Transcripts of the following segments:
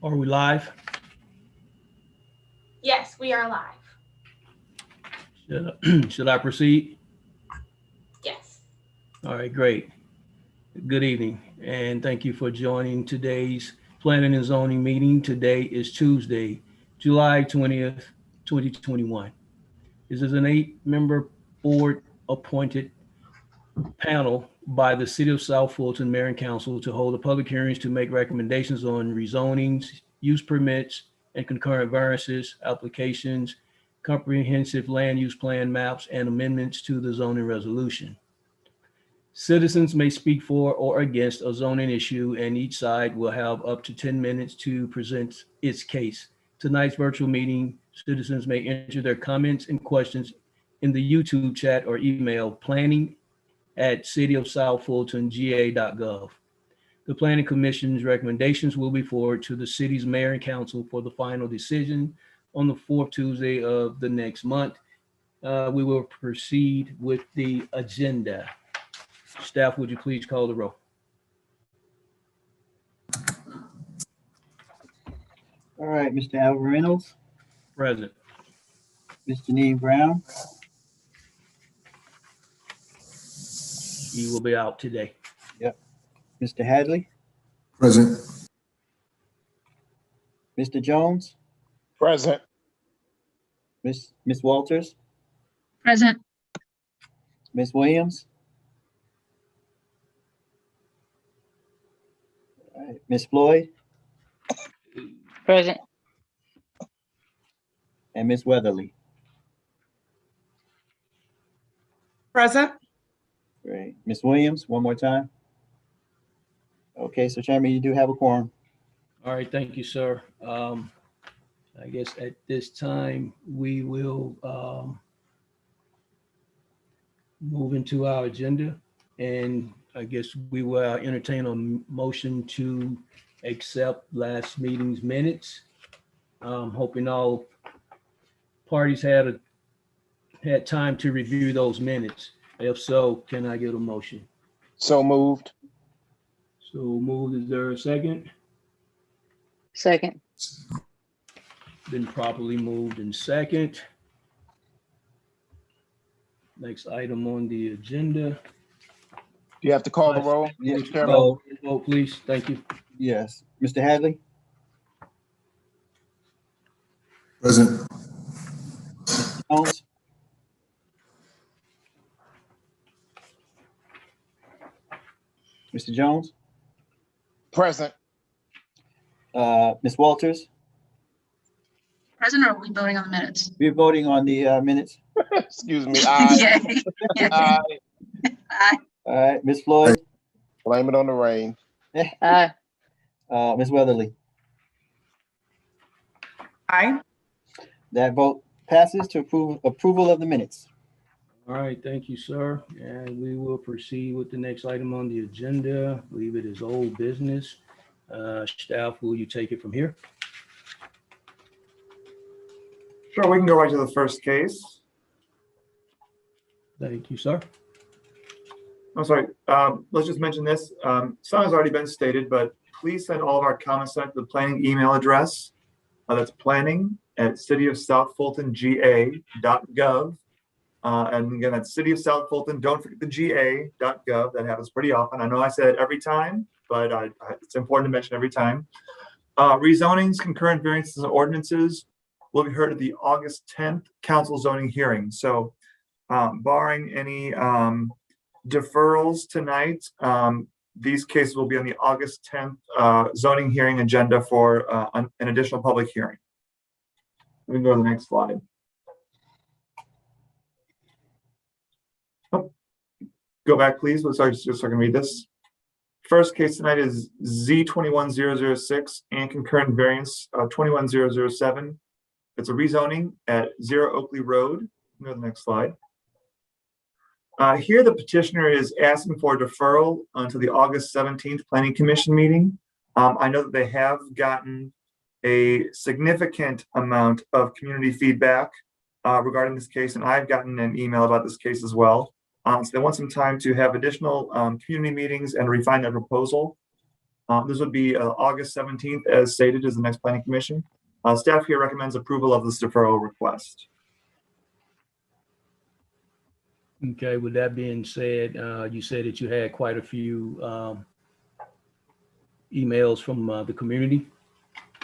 Are we live? Yes, we are live. Should I proceed? Yes. All right, great. Good evening, and thank you for joining today's Planning and Zoning meeting. Today is Tuesday, July 20th, 2021. This is an 8-member board appointed panel by the City of South Fulton Mayor and Council to hold a public hearings to make recommendations on rezonings, use permits, and concurrent variances, applications, comprehensive land use plan maps, and amendments to the zoning resolution. Citizens may speak for or against a zoning issue, and each side will have up to 10 minutes to present its case. Tonight's virtual meeting, citizens may enter their comments and questions in the YouTube chat or email planning@cityofsouthfultonga.gov. The Planning Commission's recommendations will be forwarded to the city's mayor and council for the final decision on the fourth Tuesday of the next month. We will proceed with the agenda. Staff, would you please call the roll? All right, Mr. Alvin Reynolds, Present. Ms. Janine Brown, You will be out today. Mr. Hadley, Present. Mr. Jones, Present. Miss Walters, Present. Miss Williams. All right, Miss Floyd Present. and Miss Weatherly. Present. Great. Miss Williams, one more time. Okay, so Chairman, you do have a quorum. All right, thank you, sir. I guess at this time, we will move into our agenda. And I guess we will entertain a motion to accept last meeting's minutes. Hoping all parties had time to review those minutes. If so, can I get a motion? So moved. So moved, is there a second? Second. Been properly moved in second. Next item on the agenda. Do you have to call the roll? Yes. Mr. Chairman? Vote, please. Thank you. Yes. Mr. Hadley, Present. Jones, Mr. Jones, Present. Miss Walters. Present, or are we voting on the minutes? We're voting on the minutes. Excuse me. Aye. Yay. Aye. Aye. All right, Miss Floyd, Blame it on the rain. Aye. Miss Weatherly. Aye. That vote passes to approval of the minutes. All right, thank you, sir. And we will proceed with the next item on the agenda. I believe it is old business. Staff, will you take it from here? Sure, we can go right to the first case. Thank you, sir. I'm sorry, let's just mention this. Some has already been stated, but please send all of our comments to the planning email address. That's planning@cityofsouthfultonga.gov. And again, that's City of South Fulton. Don't forget the ga.gov. That happens pretty often. I know I say it every time, but it's important to mention every time. Rezonings, concurrent variances, and ordinances will be heard at the August 10th council zoning hearing. So barring any deferrals tonight, these cases will be on the August 10th zoning hearing agenda for an additional public hearing. We can go to the next slide. Oh, go back, please. Sorry, just so I can read this. First case tonight is Z21006 and concurrent variance 21007. It's a rezoning at 0 Oakley Road. Go to the next slide. Here, the petitioner is asking for deferral until the August 17th Planning Commission meeting. I know that they have gotten a significant amount of community feedback regarding this case, and I've gotten an email about this case as well. So they want some time to have additional community meetings and refine their proposal. This would be August 17th, as stated, is the next planning commission. Staff here recommends approval of this deferral request. Okay, with that being said, you said that you had quite a few emails from the community.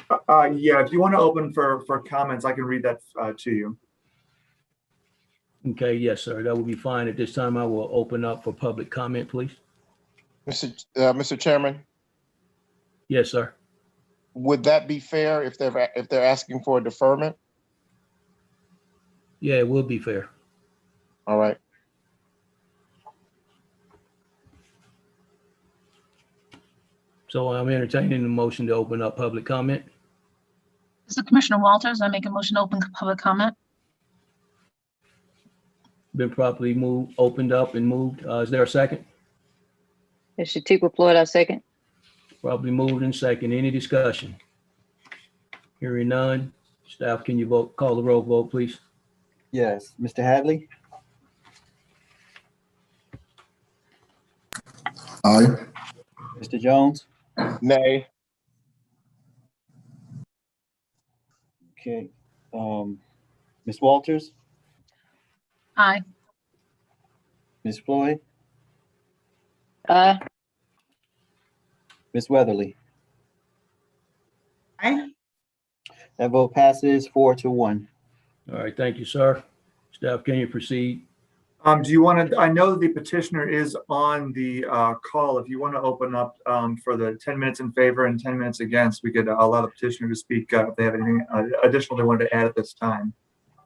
Yeah, if you want to open for comments, I can read that to you. Okay, yes, sir, that will be fine. At this time, I will open up for public comment, please. Mr. Chairman, Yes, sir. would that be fair if they're asking for a deferment? Yeah, it will be fair. All right. So I'm entertaining the motion to open up public comment. This is Commissioner Walters. I make a motion to open public comment. Been properly moved, opened up and moved. Is there a second? It's Shatika Floyd, I second. Probably moved and second. Any discussion? Hearing none. Staff, can you vote, call the roll vote, please? Yes. Mr. Hadley? Aye. Mr. Jones? Nay. Okay. Ms. Walters? Aye. Ms. Floyd? Aye. Ms. Weatherly? Aye. That vote passes 4-1. All right, thank you, sir. Staff, can you proceed? Do you want to, I know the petitioner is on the call. If you want to open up for the 10 minutes in favor and 10 minutes against, we could allow the petitioner to speak if they have anything additional they wanted to add at this time.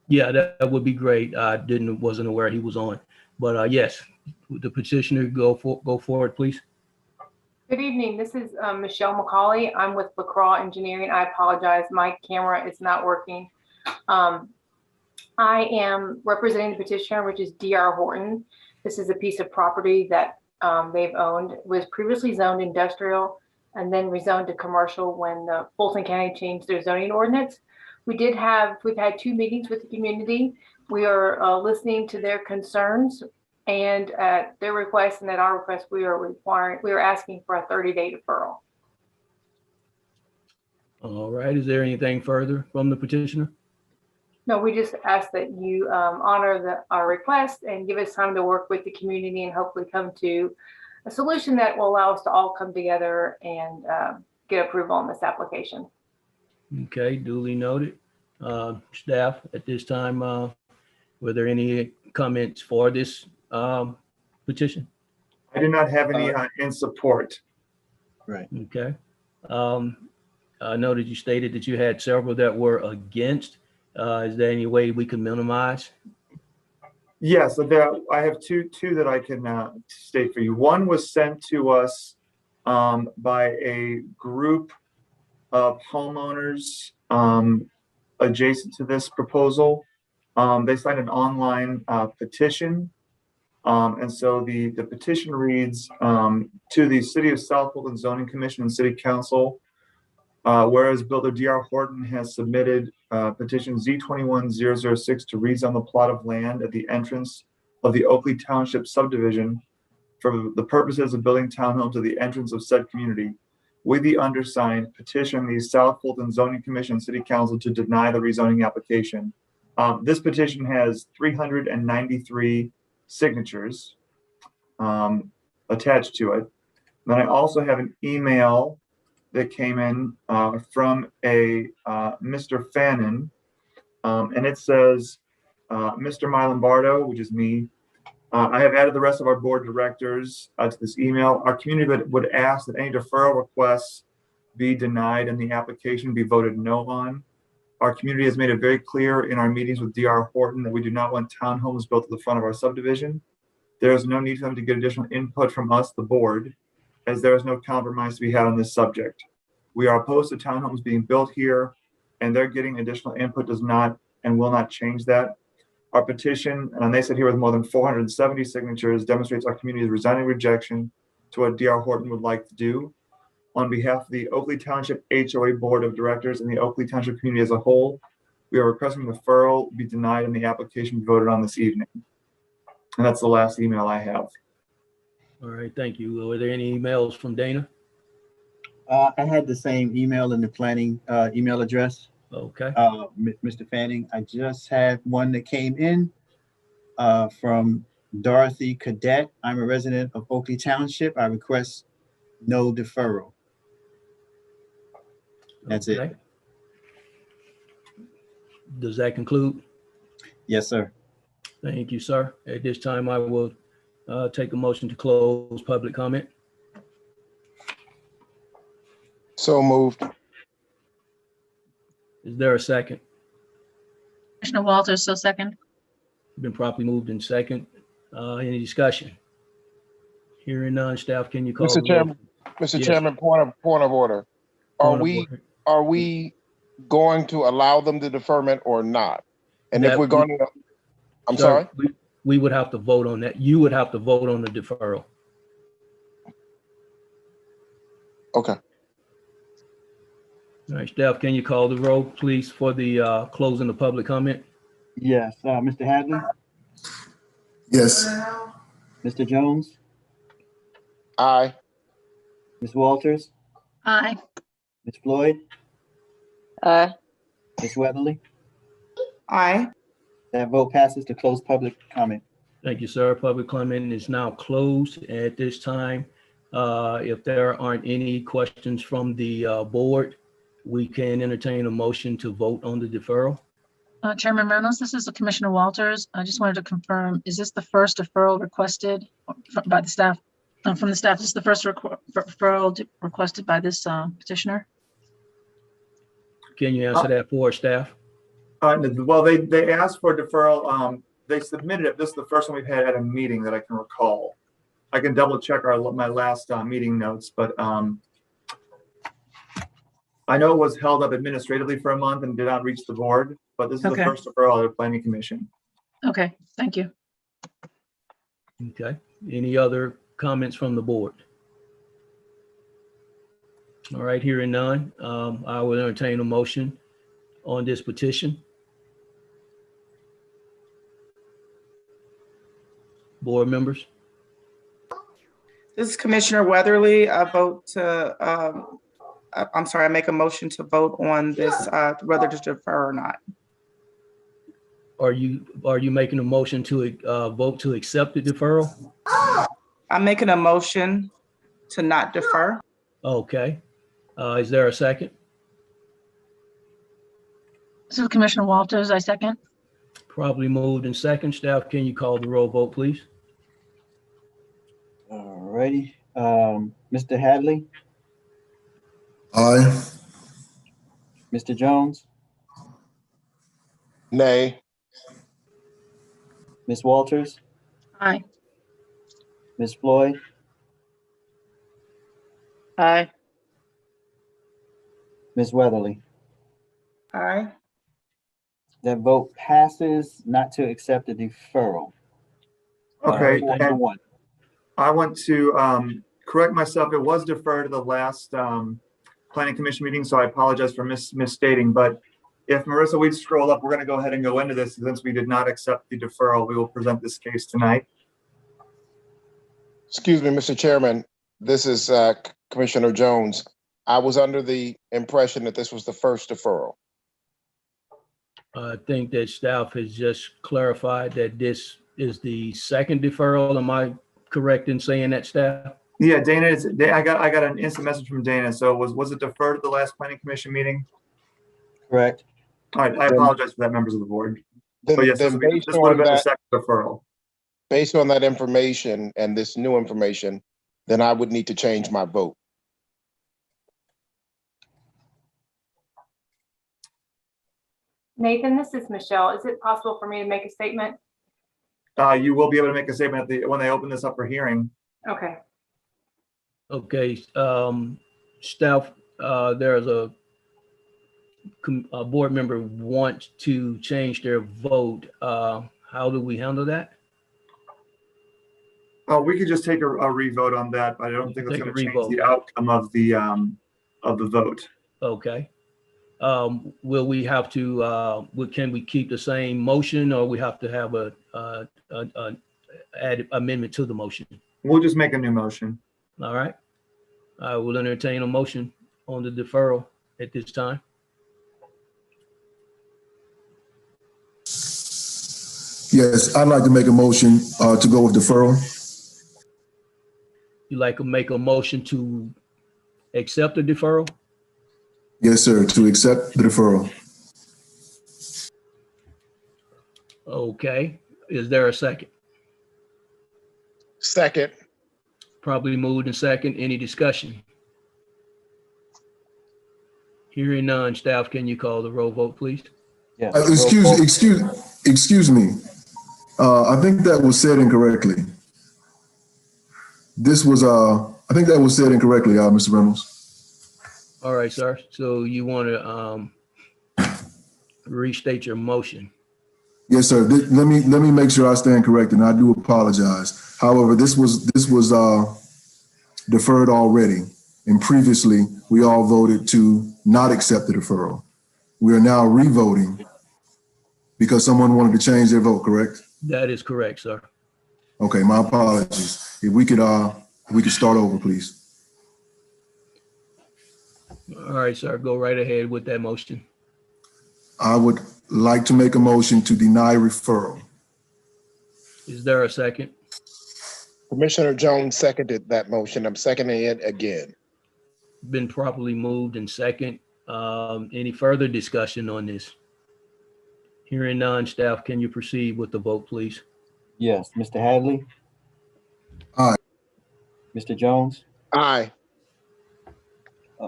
Yeah, that would be great. I wasn't aware he was on, but yes, the petitioner go forward, please. Good evening. This is Michelle McCauley. I'm with LaCroix Engineering. I apologize. My camera is not working. I am representing the petitioner, which is D.R. Horton. This is a piece of property that they've owned. It was previously zoned industrial and then rezoned to commercial when Fulton County changed their zoning ordinance. We've had 2 meetings with the community. We are listening to their concerns, and at their request and at our request, we are asking for a 30-day deferral. All right, is there anything further from the petitioner? No, we just ask that you honor our request and give us time to work with the community and hopefully come to a solution that will allow us to all come together and get approval on this application. Okay, duly noted. Staff, at this time, were there any comments for this petition? I do not have any in support. Right. Okay. I know that you stated that you had several that were against. Is there any way we can minimize? Yes, I have two that I can state for you. One was sent to us by a group of homeowners adjacent to this proposal. They signed an online petition. And so the petition reads to the City of South Fulton Zoning Commission and City Council, whereas Builder D.R. Horton has submitted petition Z21006 to rezone the plot of land at the entrance of the Oakley Township subdivision for the purposes of building townhomes at the entrance of said community. With the undersigned, petition the South Fulton Zoning Commission City Council to deny the rezoning application. This petition has 393 signatures attached to it. Then I also have an email that came in from a Mr. Fannin, and it says, Mr. Lombardo, which is me, I have added the rest of our board directors to this email. Our community would ask that any deferral requests be denied and the application be voted no on. Our community has made it very clear in our meetings with D.R. Horton that we do not want townhomes built at the front of our subdivision. There is no need for them to get additional input from us, the board, as there is no compromise to be had on this subject. We are opposed to townhomes being built here, and their getting additional input does not and will not change that. Our petition, and they said here with more than 470 signatures, demonstrates our community's resounding rejection to what D.R. Horton would like to do. On behalf of the Oakley Township HOA Board of Directors and the Oakley Township community as a whole, we are requesting the deferral be denied and the application be voted on this evening. And that's the last email I have. All right, thank you. Were there any emails from Dana? I had the same email in the planning, email address. Okay, Mr. Fanning, I just had one that came in, from Dorothy Cadet. I'm a resident of Oakley Township. I request no deferral. That's it. okay. Does that conclude? Yes, sir. Thank you, sir. At this time, I will take a motion to close public comment. So moved. Is there a second? Commissioner Walters, so second. Been properly moved in second. Any discussion? Hearing none, staff, can you call the Mr. roll? Chairman, Mr. Yes. Chairman, point of order. Are Point of we order. going to allow them the deferment or not? And if That we're going to, I'm Sir, sorry? we would have to vote on that. You would have to vote on the deferral. Okay. All right, staff, can you call the roll, please, for the closing the public comment? Yes, Mr. Hadley, Yes. Mr. Jones, Aye. Ms. Walters, Aye. Ms. Floyd, Aye. Ms. Weatherly. Aye. That vote passes to close public comment. Thank you, sir. Public comment is now closed at this time. If there aren't any questions from the board, we can entertain a motion to vote on the deferral. Chairman Reynolds, this is Commissioner Walters. I just wanted to confirm, is this the first deferral requested by the staff? From the staff, is this the first referral requested by this petitioner? Can you answer that for us, staff? Well, they asked for deferral. They submitted it. This is the first one we've had at a meeting that I can recall. I can double check my last meeting notes, but I know it was held up administratively for a month and did not reach the board, but this is the Okay. first deferral of the planning commission. Okay, thank you. Okay. Any other comments from the board? All right, hearing none, I will entertain a motion on this petition. Board members? This is Commissioner Weatherly. I vote to, I'm sorry, I make a motion to vote on this, whether to defer or not. Are you making a motion to vote to accept the deferral? I'm making a motion to not defer. Okay. Is there a second? This is Commissioner Walters, I second. Probably moved in second. Staff, can you call the roll vote, please? All righty. Mr. Hadley, Aye. Mr. Jones, Nay. Ms. Walters, Aye. Ms. Floyd, Aye. Ms. Weatherly. Aye. That vote passes not to accept the deferral. Okay, 4-1. I want to correct myself. It was deferred to the last planning commission meeting, so I apologize for misstating. But if Marissa, we'd scroll up, we're going to go ahead and go into this. Since we did not accept the deferral, we will present this case tonight. Excuse me, Mr. Chairman. This is Commissioner Jones. I was under the impression that this was the first deferral. I think that staff has just clarified that this is the second deferral. Am I correct in saying that, staff? Yeah, Dana, I got an instant message from Dana. So was it deferred at the last planning commission meeting? Correct. All right, I apologize for that, members of the board. Then, But yes, this then would based have been on the that, second deferral. based on that information and this new information, then I would need to change my vote. Nathan, this is Michelle. Is it possible for me to make a statement? You will be able to make a statement when they open this up for hearing. Okay. Okay, staff, there's a board member wants to change their vote. How do we handle that? We could just take a revote on that, but I don't think it's Take a going to change revote. the outcome of the vote. Okay. Will we have to, can we keep the same motion, or we have to have a add amendment to the motion? We'll just make a new motion. All right. I will entertain a motion on the deferral at this time? Yes, I'd like to make a motion to go with deferral. You like to make a motion to accept the deferral? Yes, sir, to accept the deferral. Okay, is there a second? Second. Probably moved and second. Any discussion? Hearing none, staff, can you call the roll vote, please? Yes. Excuse me. I think that was said incorrectly. I think that was said incorrectly, Mr. Reynolds. All right, sir. So you want to restate your motion? Yes, sir. Let me make sure I stand corrected, and I do apologize. However, this was deferred already, and previously we all voted to not accept the deferral. We are now re-voting because someone wanted to change their vote, correct? That is correct, sir. Okay, my apologies. If we could start over, please. All right, sir. Go right ahead with that motion. I would like to make a motion to deny referral. Is there a second? Commissioner Jones seconded that motion. I'm seconding it again. Been properly moved and second. Any further discussion on this? Hearing none, staff, can you proceed with the vote, please? Yes, Mr. Hadley. Aye. Mr. Jones, Aye.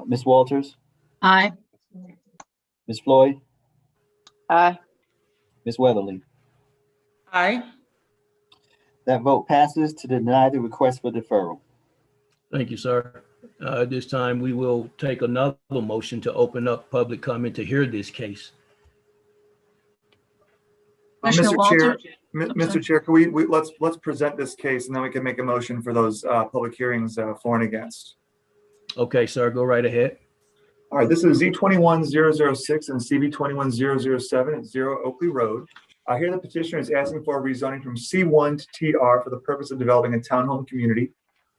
Ms. Walters, Aye. Ms. Floyd, Aye. Ms. Weatherly. Aye. That vote passes to deny the request for deferral. Thank you, sir. At this time, we will take another motion to open up public comment to hear this case. Commissioner Mr. Chair, Walters? Mr. Chair, can we let's present this case and then we can make a motion for those public hearings for and against. Okay, sir, go right ahead. All right, this is Z21006 and CB21007 at 0 Oakley Road. Here the petitioner is asking for a rezoning from C1 to TR for the purpose of developing a townhome community.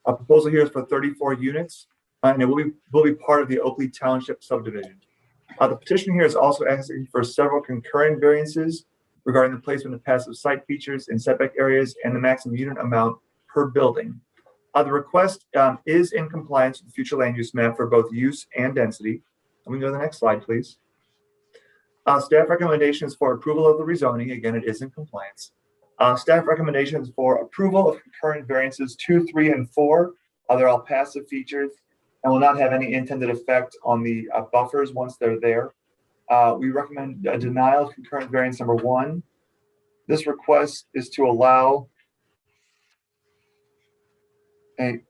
A proposal here is for 34 units, and it will be part of the Oakley Township subdivision. The petitioner here is also asking for several concurrent variances regarding the placement of passive site features in setback areas and the maximum unit amount per building. The request is in compliance with the future land use map for both use and density. And we can go to the next slide, please. Staff recommendations for approval of the rezoning. Again, it is in compliance. Staff recommendations for approval of concurrent variances 2, 3, and 4. They're all passive features and will not have any intended effect on the buffers once they're there. We recommend a denial of concurrent variance number 1. This request is to allow I'm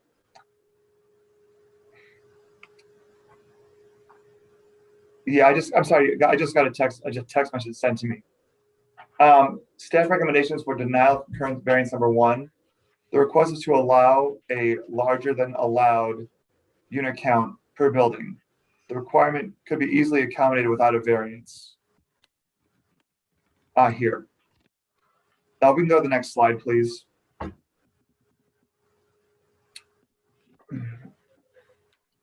sorry, I just got a text message sent to me. Staff recommendations for denial of concurrent variance number 1. The request is to allow a larger than allowed unit count per building. The requirement could be easily accommodated without a variance. Here. Now we can go to the next slide, please.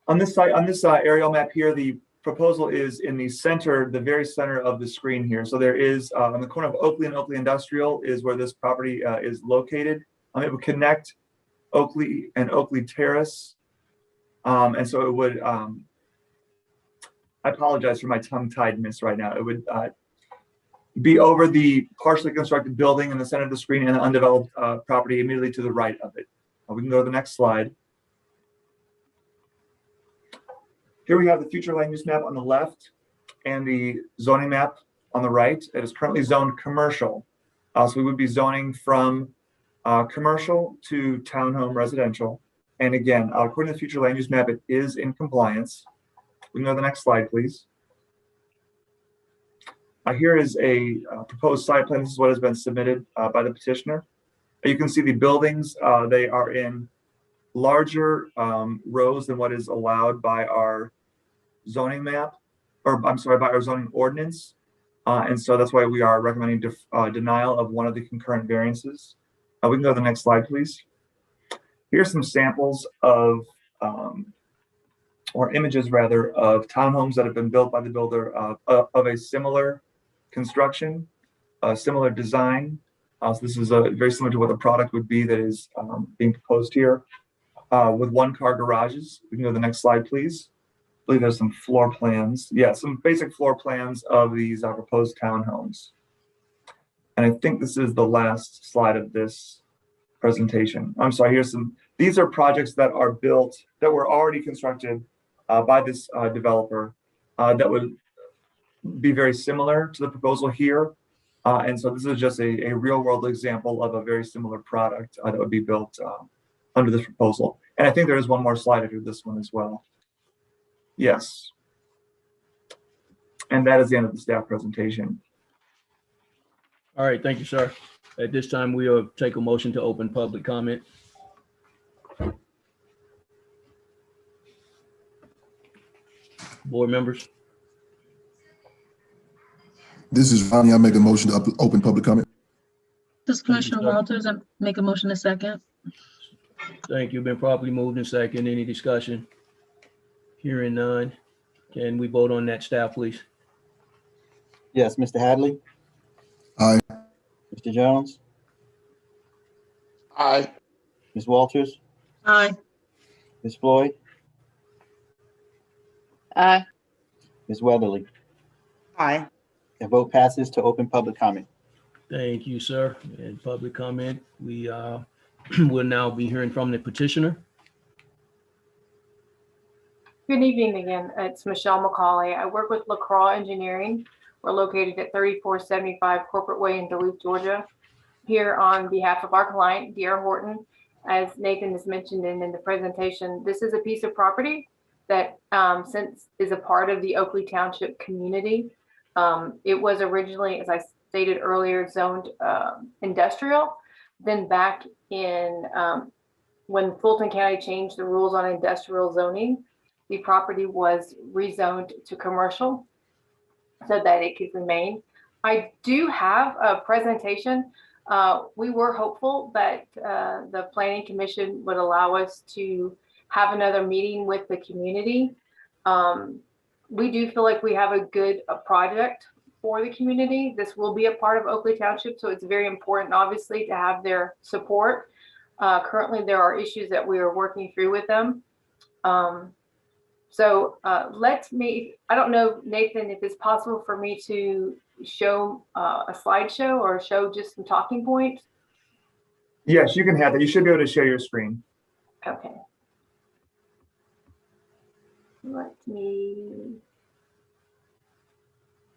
On this aerial map here, the proposal is in the center, the very center of the screen here. So there is on the corner of Oakley and Oakley Industrial is where this property is located. It would connect Oakley and Oakley Terrace. And so it would, I apologize for my tongue-tiedness right now. It would be over the partially constructed building in the center of the screen and the undeveloped property immediately to the right of it. We can go to the next slide. Here we have the future land use map on the left and the zoning map on the right. It is currently zoned commercial. So we would be zoning from commercial to townhome residential. And again, according to the future land use map, it is in compliance. We can go to the next slide, please. Here is a proposed site plan. This is what has been submitted by the petitioner. You can see the buildings. They are in larger rows than what is allowed by our zoning map, or I'm sorry, by our zoning ordinance. And so that's why we are recommending denial of one of the concurrent variances. We can go to the next slide, please. Here's some samples of or images rather, of townhomes that have been built by the builder of a similar construction, a similar design. So this is very similar to what the product would be that is being proposed here, with one-car garages. We can go to the next slide, please. I believe there's some floor plans. Yeah, some basic floor plans of these proposed townhomes. And I think this is the last slide of this presentation. I'm sorry, these are projects that are built, that were already constructed by this developer that would be very similar to the proposal here. And so this is just a real world example of a very similar product that would be built under this proposal. And I think there is one more slide after this one as well. Yes. And that is the end of the staff presentation. All right, thank you, sir. At this time, we will take a motion to open public comment. Board members? This is Ronnie. I make a motion to open public comment. This is Commissioner Walters. I make a motion to second. Thank you. Been properly moved in second. Any discussion? Hearing none. Can we vote on that, staff, please? Yes, Mr. Hadley, Aye. Mr. Jones, Aye. Ms. Walters, Aye. Ms. Floyd, Aye. Ms. Weatherly. Aye. The vote passes to open public comment. Thank you, sir. And public comment, we will now be hearing from the petitioner. Good evening again. It's Michelle McCauley. I work with LaCroix Engineering. We're located at 3475 Corporate Way in Duluth, Georgia. Here on behalf of our client, D.R. Horton, as Nathan has mentioned in the presentation, this is a piece of property that since is a part of the Oakley Township community. It was originally, as I stated earlier, zoned industrial. Then back in when Fulton County changed the rules on industrial zoning, the property was rezoned to commercial so that it could remain. I do have a presentation. We were hopeful that the Planning Commission would allow us to have another meeting with the community. We do feel like we have a good project for the community. This will be a part of Oakley Township, so it's very important, obviously, to have their support. Currently, there are issues that we are working through with them. I don't know, Nathan, if it's possible for me to show a slideshow or show just some talking points. Yes, you can have that. You should be able to share your screen. Okay. Let me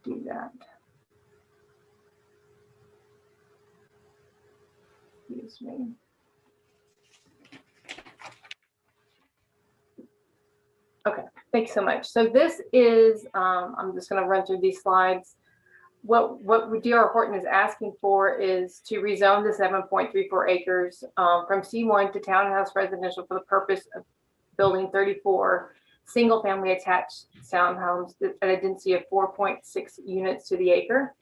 do that. Excuse me. Okay, thanks so much. So this is, I'm just going to run through these slides. What D.R. Horton is asking for is to rezone the 7.34 acres from C1 to townhouse residential for the purpose of building 34 single-family attached townhomes at a density of 4.6 units to the acre.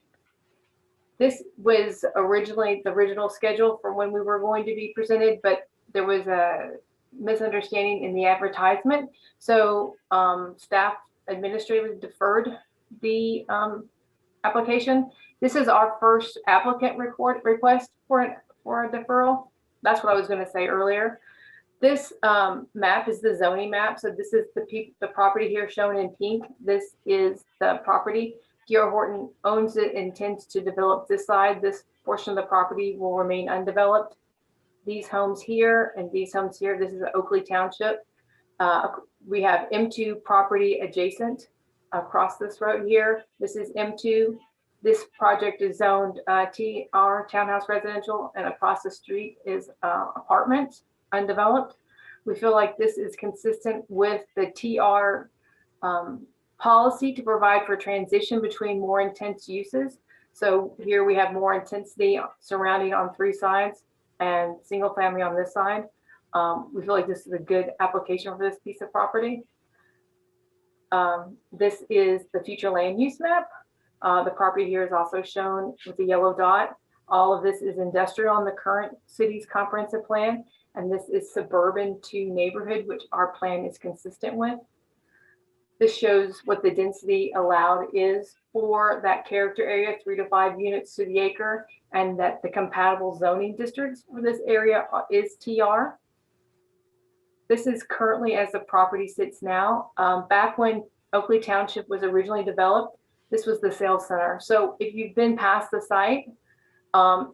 This was originally the original schedule for when we were going to be presented, but there was a misunderstanding in the advertisement. So staff administratively deferred the application. This is our first applicant request for a deferral. That's what I was going to say earlier. This map is the zoning map. So this is the property here shown in pink. This is the property. D.R. Horton owns it, intends to develop this side. This portion of the property will remain undeveloped. These homes here and these homes here, this is Oakley Township. We have M2 property adjacent across this road here. This is M2. This project is zoned TR, townhouse residential, and across the street is apartments, undeveloped. We feel like this is consistent with the TR policy to provide for transition between more intense uses. So here we have more intensity surrounding on three sides and single family on this side. We feel like this is a good application for this piece of property. This is the future land use map. The property here is also shown with the yellow dot. All of this is industrial in the current city's comprehensive plan, and this is suburban to neighborhood, which our plan is consistent with. This shows what the density allowed is for that character area, 3 to 5 units to the acre, and that the compatible zoning districts for this area is TR. This is currently as the property sits now. Back when Oakley Township was originally developed, this was the sales center. So if you've been past the site,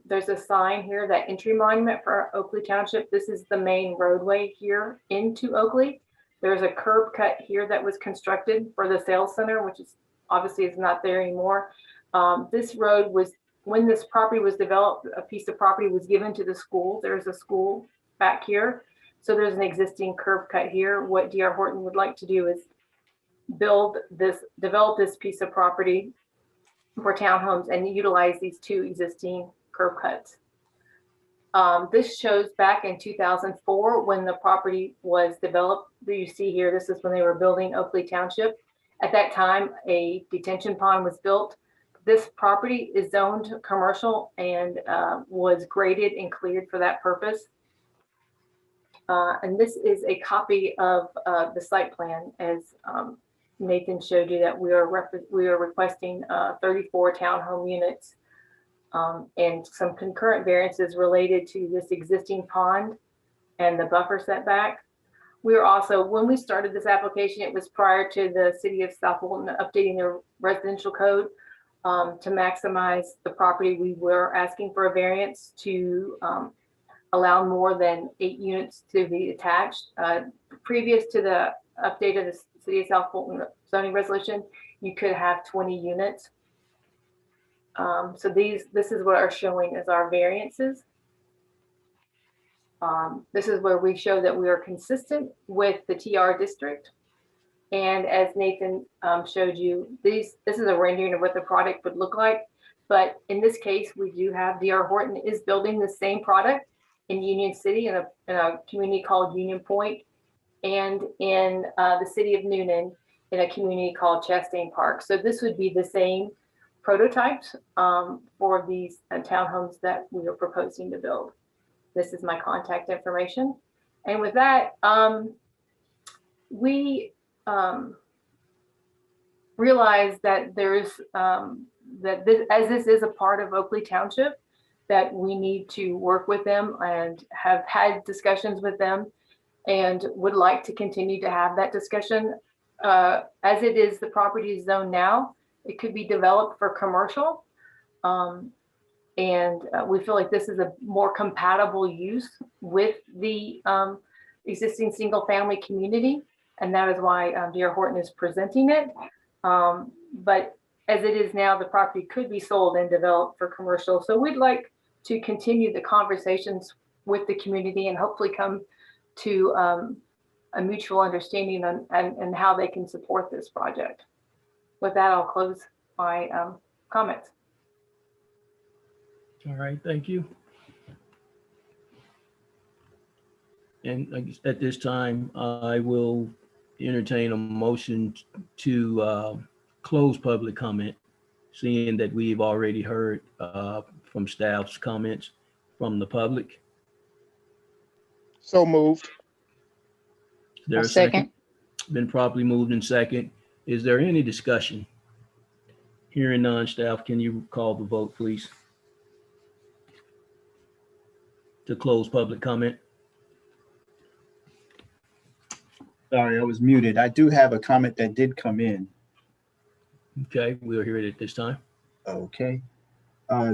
there's a sign here, that entry monument for Oakley Township. This is the main roadway here into Oakley. There's a curb cut here that was constructed for the sales center, which is obviously is not there anymore. This road was, when this property was developed, a piece of property was given to the school. There's a school back here. So there's an existing curb cut here. What D.R. Horton would like to do is develop this piece of property for townhomes and utilize these 2 existing curb cuts. This shows back in 2004 when the property was developed. You see here, this is when they were building Oakley Township. At that time, a detention pond was built. This property is zoned commercial and was graded and cleared for that purpose. And this is a copy of the site plan, as Nathan showed you, that we are requesting 34 townhome units and some concurrent variances related to this existing pond and the buffer setback. We are also, when we started this application, it was prior to the city of South Fulton updating their residential code to maximize the property. We were asking for a variance to allow more than 8 units to be attached. Previous to the update of the city of South Fulton zoning resolution, you could have 20 units. So this is what are showing as our variances. This is where we show that we are consistent with the TR district. And as Nathan showed you, this is a rendering of what the product would look like. But in this case, we do have D.R. Horton is building the same product in Union City in a community called Union Point, and in the city of Noonan in a community called Chastain Park. So this would be the same prototypes for these townhomes that we are proposing to build. This is my contact information. And with that, we realize that there's, as this is a part of Oakley Township, that we need to work with them and have had discussions with them and would like to continue to have that discussion. As it is, the property is zoned now, it could be developed for commercial. And we feel like this is a more compatible use with the existing single family community. And that is why D.R. Horton is presenting it. But as it is now, the property could be sold and developed for commercial. So we'd like to continue the conversations with the community and hopefully come to a mutual understanding on and how they can support this project. With that, I'll close my comments. All right, thank you. And at this time, I will entertain a motion to close public comment, seeing that we've already heard from staff's comments from the public. So moved. Is there a second? Been properly moved in second. Is there any discussion? Hearing none, staff, can you call the vote, please? To close public comment. Sorry, I was muted. I do have a comment that did come in. Okay, we'll hear it at this time. Okay.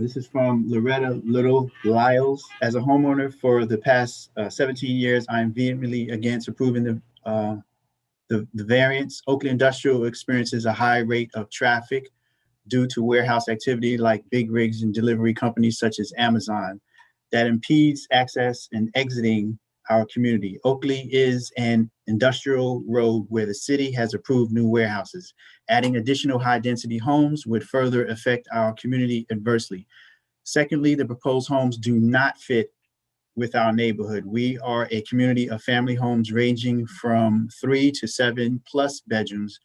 This is from Loretta Little Lyles. As a homeowner for the past 17 years, I am vehemently against approving the variance. Oakley Industrial experiences a high rate of traffic due to warehouse activity like big rigs and delivery companies such as Amazon that impedes access and exiting our community. Oakley is an industrial road where the city has approved new warehouses. Adding additional high-density homes would further affect our community adversely. Secondly, the proposed homes do not fit with our neighborhood. We are a community of family homes ranging from 3 to 7+ bedrooms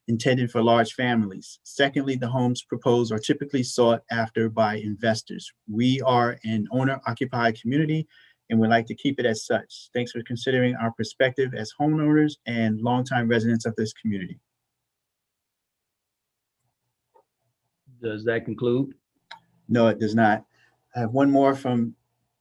intended for large families. Secondly, the homes proposed are typically sought after by investors. We are an owner-occupied community and would like to keep it as such. Thanks for considering our perspective as homeowners and longtime residents of this community. Does that conclude? No, it does not. I have one more from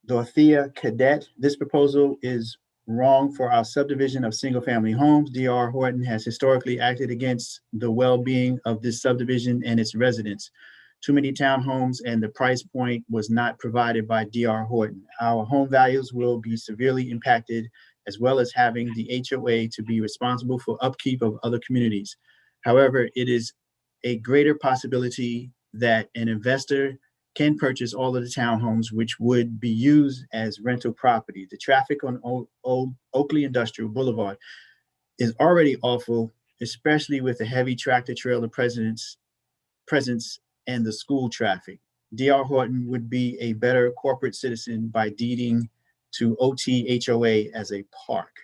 Dorothea Cadet. This proposal is wrong for our subdivision of single-family homes. D.R. Horton has historically acted against the well-being of this subdivision and its residents. Too many townhomes and the price point was not provided by D.R. Horton. Our home values will be severely impacted, as well as having the HOA to be responsible for upkeep of other communities. However, it is a greater possibility that an investor can purchase all of the townhomes, which would be used as rental property. The traffic on Old Oakley Industrial Boulevard is already awful, especially with the heavy tractor trailer presence and the school traffic. D.R. Horton would be a better corporate citizen by deeding to OTHOA as a park.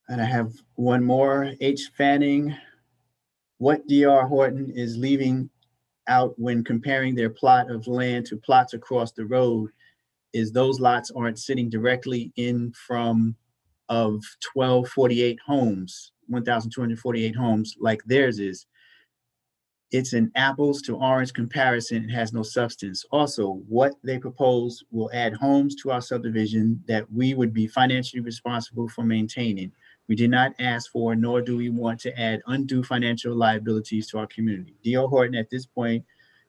And I have one more, H. Fanning. What D.R. Horton is leaving out when comparing their plot of land to plots across the road is those lots aren't sitting directly in from of 1,248 homes, 1,248 homes like theirs is. It's an apples to orange comparison. It has no substance. Also, what they propose will add homes to our subdivision that we would be financially responsible for maintaining. We did not ask for, nor do we want to add undue financial liabilities to our community. D.R. Horton at this point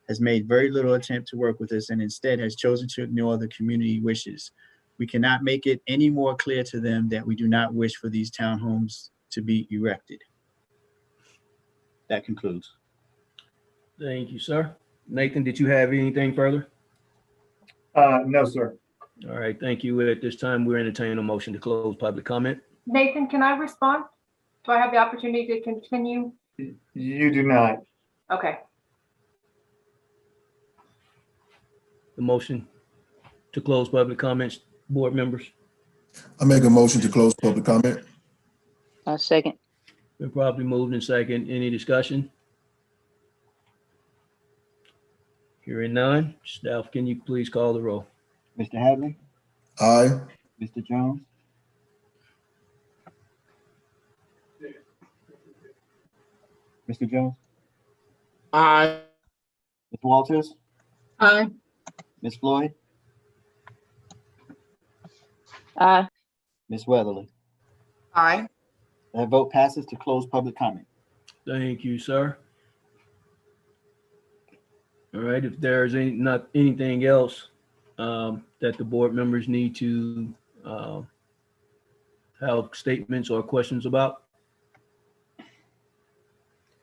has made very little attempt to work with us and instead has chosen to ignore the community wishes. We cannot make it any more clear to them that we do not wish for these townhomes to be erected. That concludes. Thank you, sir. Nathan, did you have anything further? No, sir. All right, thank you. At this time, we're entertaining a motion to close public comment. Nathan, can I respond? Do I have the opportunity to continue? You do not. Okay. The motion to close public comments, board members. I make a motion to close public comment. I second. Been properly moved in second. Any discussion? Hearing none. Staff, can you please call the roll? Mr. Hadley, Aye. Mr. Jones, Mr. Jones, Aye. Ms. Walters, Aye. Ms. Floyd, Aye. Ms. Weatherly. Aye. That vote passes to close public comment. Thank you, sir. All right, if there's not anything else that the board members need to have statements or questions about,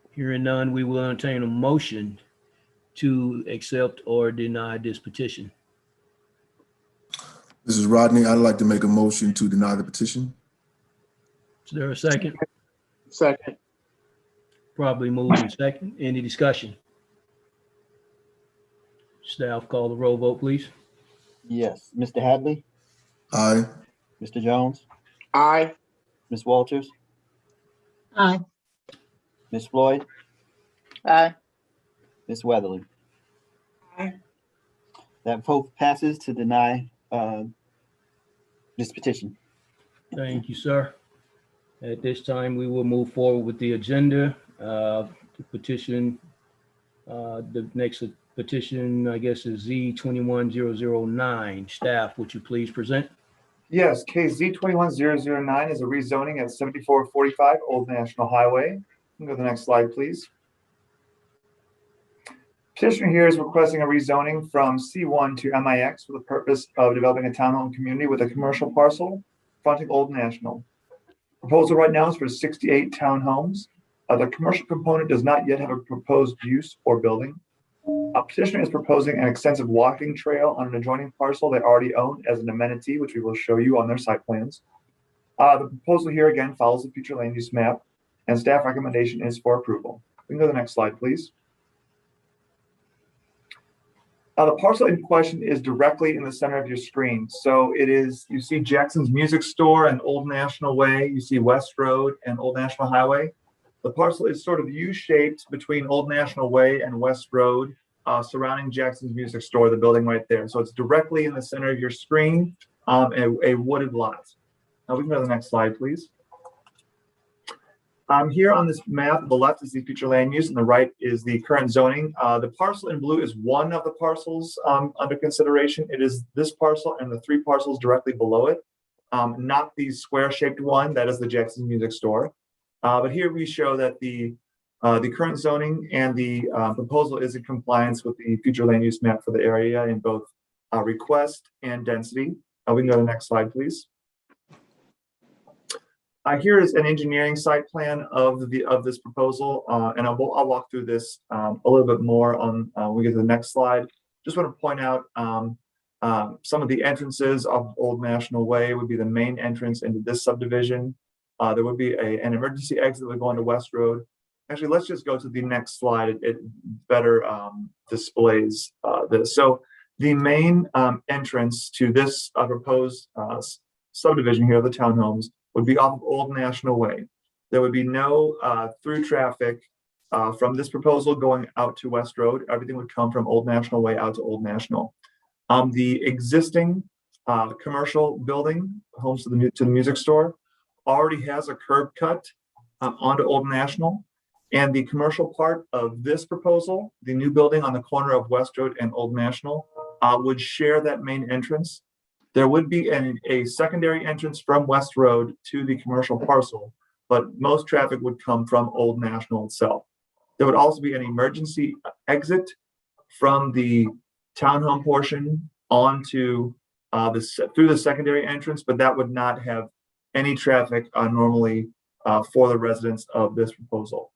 hearing none, we will entertain a motion to accept or deny this petition. This is Rodney. I'd like to make a motion to deny the petition. Is there a second? Second. Probably moved in second. Any discussion? Staff, call the roll vote, please. Yes, Mr. Hadley, Aye. Mr. Jones, Aye. Ms. Walters, Aye. Ms. Floyd, Aye. Ms. Weatherly. Aye. That vote passes to deny this petition. Thank you, sir. At this time, we will move forward with the agenda. The petition, the next petition, I guess, is Z21009. Staff, would you please present? Yes, case Z21009 is a rezoning at 7445 Old National Highway. Go to the next slide, please. Petitioner here is requesting a rezoning from C1 to MIX for the purpose of developing a townhome community with a commercial parcel fronting Old National. Proposal right now is for 68 townhomes. The commercial component does not yet have a proposed use or building. Petitioner is proposing an extensive walking trail on an adjoining parcel they already own as an amenity, which we will show you on their site plans. The proposal here again follows the future land use map, and staff recommendation is for approval. We can go to the next slide, please. The parcel in question is directly in the center of your screen. So it is, you see Jackson's Music Store and Old National Way, you see West Road and Old National Highway. The parcel is sort of U-shaped between Old National Way and West Road, surrounding Jackson's Music Store, the building right there. So it's directly in the center of your screen, a wooded lot. Now we can go to the next slide, please. Here on this map, the left is the future land use and the right is the current zoning. The parcel in blue is one of the parcels under consideration. It is this parcel and the 3 parcels directly below it, not the square-shaped one that is the Jackson Music Store. But here we show that the current zoning and the proposal is in compliance with the future land use map for the area in both request and density. We can go to the next slide, please. Here is an engineering site plan of this proposal, and I'll walk through this a little bit more on when we get to the next slide. Just want to point out some of the entrances of Old National Way would be the main entrance into this subdivision. There would be an emergency exit that would go onto West Road. Actually, let's just go to the next slide. It better displays this. So the main entrance to this proposed subdivision here, the townhomes, would be off of Old National Way. There would be no through traffic from this proposal going out to West Road. Everything would come from Old National Way out to Old National. The existing commercial building, homes to the music store, already has a curb cut onto Old National. And the commercial part of this proposal, the new building on the corner of West Road and Old National, would share that main entrance. There would be a secondary entrance from West Road to the commercial parcel, but most traffic would come from Old National itself. There would also be an emergency exit from the townhome portion onto through the secondary entrance, but that would not have any traffic normally for the residents of this proposal.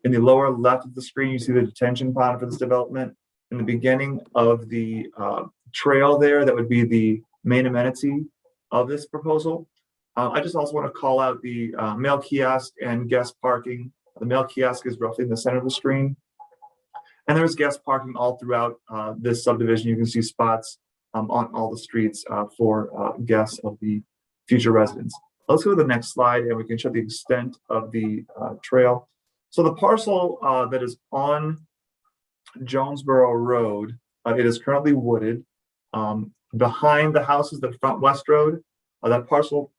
In the lower left of the screen, you see the detention pond for this development. In the beginning of the trail there, that would be the main amenity of this proposal. I just also want to call out the mail kiosk and guest parking. The mail kiosk is roughly in the center of the screen. And there's guest parking all throughout this subdivision. You can see spots on all the streets for guests of the future residents. Let's go to the next slide and we can show the extent of the trail. So the parcel that is on Jonesboro Road, it is currently wooded. Behind the houses that front West Road, that parcel,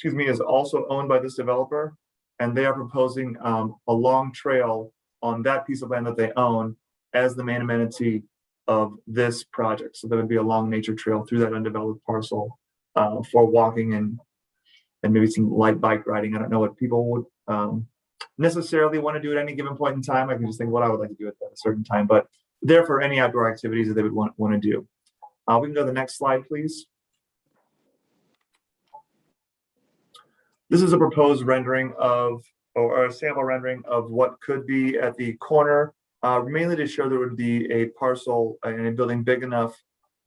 is also owned by this developer, and they are proposing a long trail on that piece of land that they own as the main amenity of this project. So there would be a long nature trail through that undeveloped parcel for walking and maybe some light bike riding. I don't know what people would necessarily want to do at any given point in time. I can just think what I would like to do at a certain time, but there for any outdoor activities that they would want to do. We can go to the next slide, please. This is a proposed rendering of, or a sample rendering of what could be at the corner, mainly to show there would be a parcel and a building big enough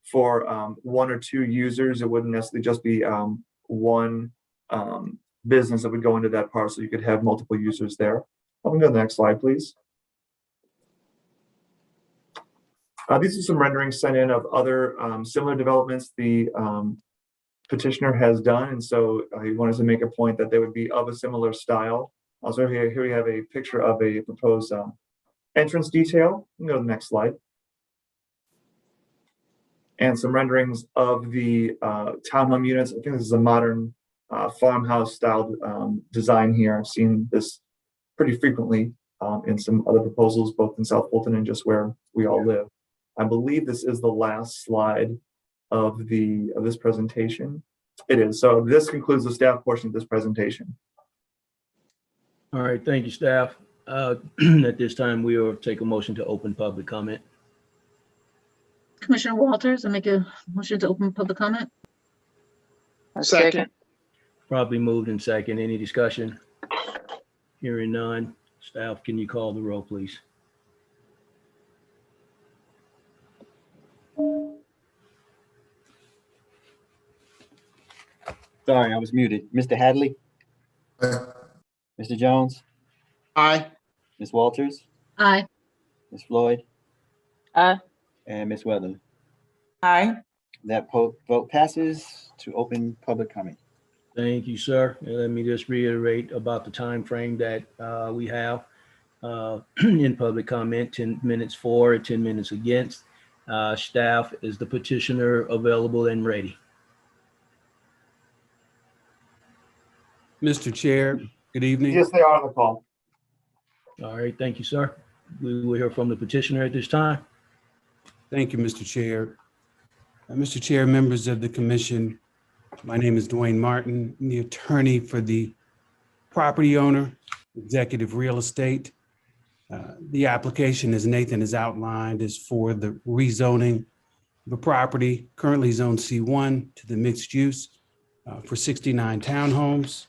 for 1 or 2 users. It wouldn't necessarily just be one business that would go into that parcel. You could have multiple users there. I'm gonna go to the next slide, please. These are some renderings sent in of other similar developments the petitioner has done, and so he wanted to make a point that they would be of a similar style. Also, here we have a picture of a proposed entrance detail. We can go to the next slide. And some renderings of the townhome units. I think this is a modern farmhouse style design here. I've seen this pretty frequently in some other proposals, both in South Fulton and just where we all live. I believe this is the last slide of this presentation. It is. So this concludes the staff portion of this presentation. All right, thank you, staff. At this time, we will take a motion to open public comment. Commissioner Walters, I make a motion to open public comment. A second. Probably moved in second. Any discussion? Hearing none. Staff, can you call the roll, please? Sorry, I was muted. Mr. Hadley? Mr. Jones? Aye. Ms. Walters? Aye. Ms. Floyd? Aye. And Ms. Weatherly? Aye. That vote passes to open public comment. Thank you, sir. And let me just reiterate about the time frame that we have in public comment, 10 minutes for, 10 minutes against. Staff, is the petitioner available and ready? Mr. Chair, Good evening. Yes, they are on the call. All right, thank you, sir. We will hear from the petitioner at this time. Thank you, Mr. Chair. Mr. Chair, members of the commission, my name is Dwayne Martin, I'm the attorney for the property owner, Executive Real Estate. The application, as Nathan has outlined, is for the rezoning of a property currently zoned C1 to the mixed use for 69 townhomes.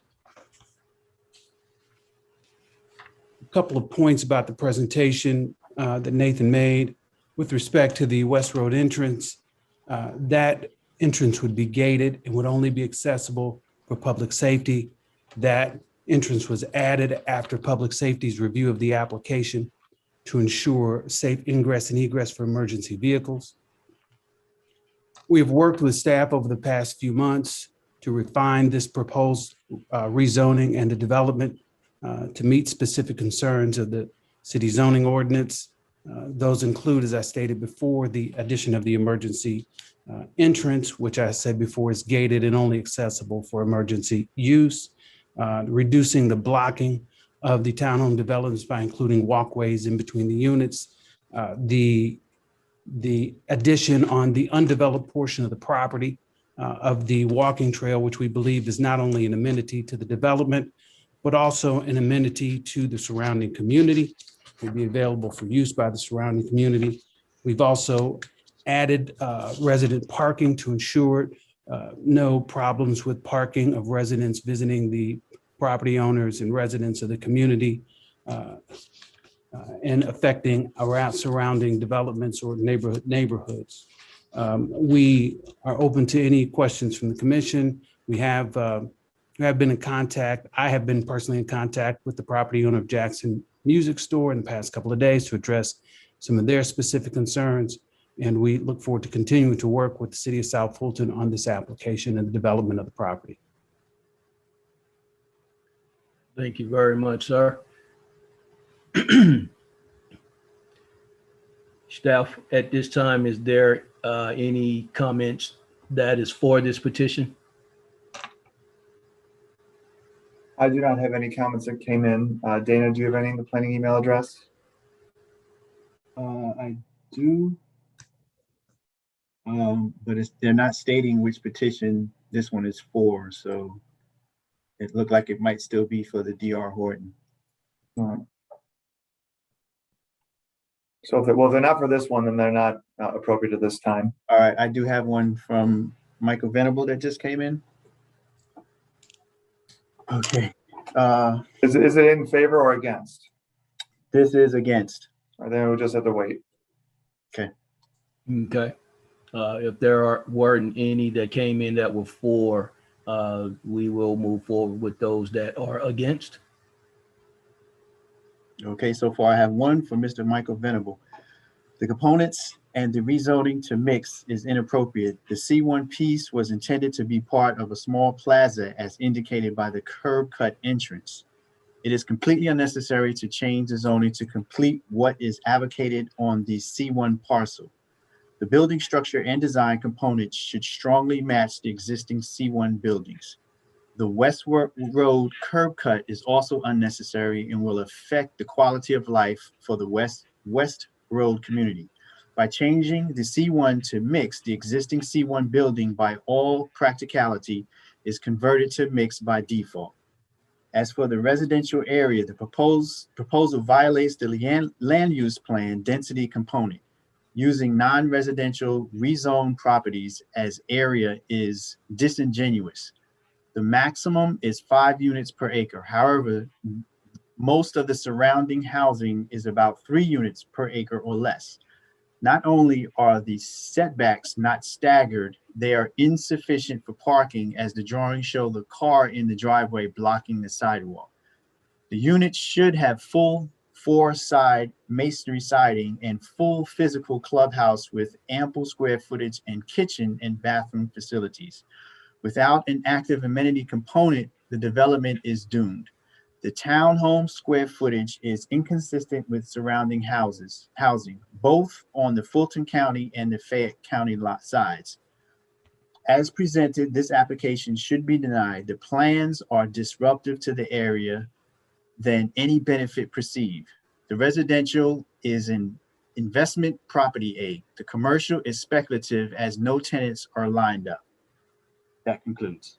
A couple of points about the presentation that Nathan made with respect to the West Road entrance. That entrance would be gated and would only be accessible for public safety. That entrance was added after public safety's review of the application to ensure safe ingress and egress for emergency vehicles. We have worked with staff over the past few months to refine this proposed rezoning and the development to meet specific concerns of the city zoning ordinance. Those include, as I stated before, the addition of the emergency entrance, which I said before is gated and only accessible for emergency use, reducing the blocking of the townhome developments by including walkways in between the units, the addition on the undeveloped portion of the property of the walking trail, which we believe is not only an amenity to the development, but also an amenity to the surrounding community. Will be available for use by the surrounding community. We've also added resident parking to ensure no problems with parking of residents visiting the property owners and residents of the community and affecting around surrounding developments or neighborhoods. We are open to any questions from the commission. We have been in contact. I have been personally in contact with the property owner of Jackson Music Store in the past couple of days to address some of their specific concerns. And we look forward to continuing to work with the city of South Fulton on this application and the development of the property. Thank you very much, sir. Staff, at this time, is there any comments that is for this petition? I do not have any comments that came in. Dana, do you have any in the planning email address? I do. But they're not stating which petition this one is for, so it looked like it might still be for the DR Horton. So if they're not for this one, then they're not appropriate at this time. All right, I do have one from Michael Venable that just came in. Okay. Is it in favor or against? This is against. Or then we'll just have to wait. Okay. Okay. If there weren't any that came in that were for, we will move forward with those that are against. Okay, so far I have one for Mr. Michael Venable. The components and the rezoning to mix is inappropriate. The C1 piece was intended to be part of a small plaza as indicated by the curb cut entrance. It is completely unnecessary to change the zoning to complete what is advocated on the C1 parcel. The building structure and design components should strongly match the existing C1 buildings. The West Road curb cut is also unnecessary and will affect the quality of life for the West Road community. By changing the C1 to mix, the existing C1 building by all practicality is converted to mix by default. As for the residential area, the proposal violates the land use plan density component. Using non-residential rezoned properties as area is disingenuous. The maximum is 5 units per acre. However, most of the surrounding housing is about 3 units per acre or less. Not only are the setbacks not staggered, they are insufficient for parking as the drawings show the car in the driveway blocking the sidewalk. The units should have full 4-side masonry siding and full physical clubhouse with ample square footage and kitchen and bathroom facilities. Without an active amenity component, the development is doomed. The townhome square footage is inconsistent with surrounding housing, both on the Fulton County and the Fayette County lot sides. As presented, this application should be denied. The plans are disruptive to the area than any benefit perceived. The residential is an investment property aid. The commercial is speculative as no tenants are lined up. That concludes.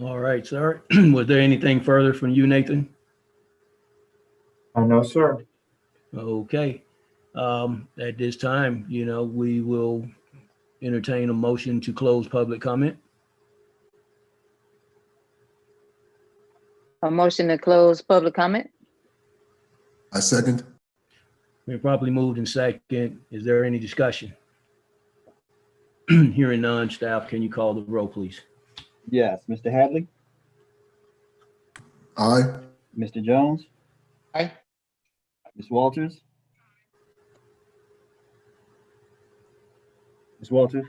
All right, sir. Was there anything further from you, Nathan? No, sir. Okay. At this time, we will entertain a motion to close public comment. A motion to close public comment? I second. Been properly moved in second. Is there any discussion? Hearing none, staff, can you call the roll, please? Yes, Mr. Hadley, Aye. Mr. Jones, Aye. Ms. Walters. Ms. Walters,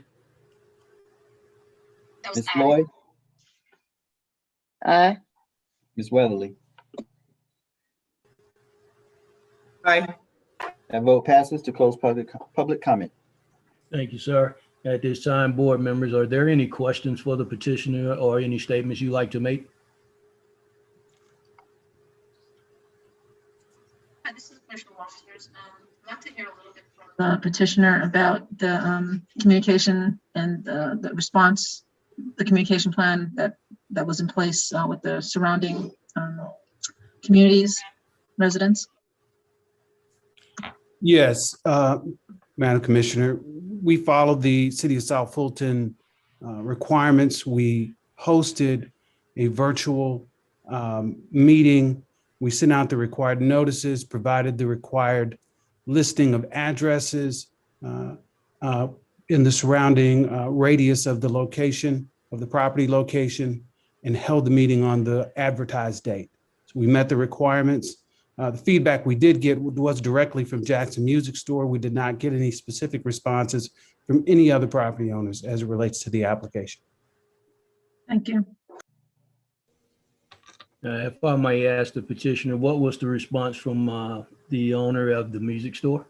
Ms. Floyd, Aye. Ms. Weatherly. Aye. That vote passes to close public comment. Thank you, sir. At this time, board members, are there any questions for the petitioner or any statements you'd like to make? Hi, this is Commissioner Walters. I'd like to hear a little bit from the petitioner about the communication and the response, the communication plan that was in place with the surrounding communities, residents. Yes, Madam Commissioner, we followed the City of South Fulton requirements. We hosted a virtual meeting. We sent out the required notices, provided the required listing of addresses in the surrounding radius of the location, of the property location, and held the meeting on the advertised date. So we met the requirements. The feedback we did get was directly from Jackson Music Store. We did not get any specific responses from any other property owners as it relates to the application. Thank you. If I may ask the petitioner, what was the response from the owner of the music store?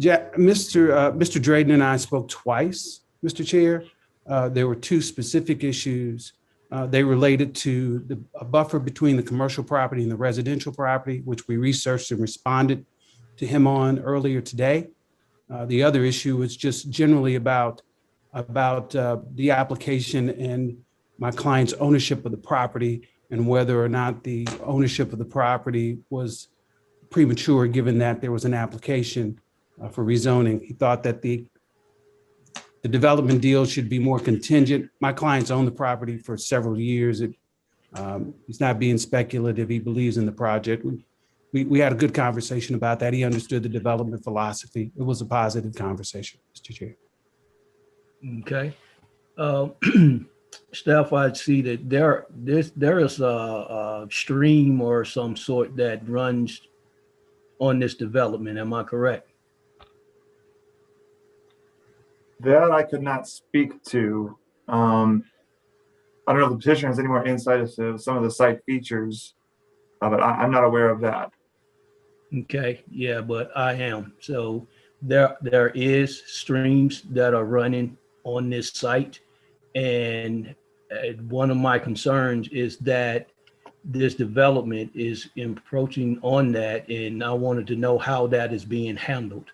Mr. Drayden and I spoke twice, Mr. Chair. There were two specific issues. They related to a buffer between the commercial property and the residential property, which we researched and responded to him on earlier today. The other issue was just generally about the application and my client's ownership of the property and whether or not the ownership of the property was premature, given that there was an application for rezoning. He thought that the development deal should be more contingent. My client's owned the property for several years. He's not being speculative. He believes in the project. We had a good conversation about that. He understood the development philosophy. It was a positive conversation, Mr. Chair. Okay. Staff, I see that there is a stream or some sort that runs on this development. Am I correct? That I could not speak to. I don't know if the petitioner has any more insight as to some of the site features, but I'm not aware of that. Okay, yeah, but I am. So there is streams that are running on this site. And one of my concerns is that this development is encroaching on that. And I wanted to know how that is being handled.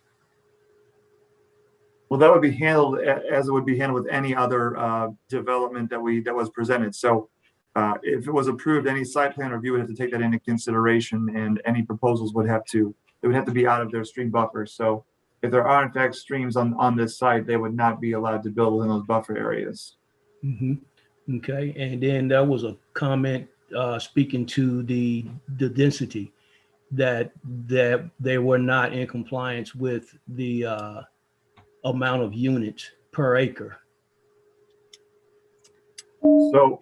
Well, that would be handled as it would be handled with any other development that was presented. So if it was approved, any site plan review would have to take that into consideration, and any proposals would have to be out of their stream buffer. So if there are in fact streams on this site, they would not be allowed to build within those buffer areas. Mm-hmm. Okay, and then there was a comment speaking to the density that they were not in compliance with the amount of units per acre. So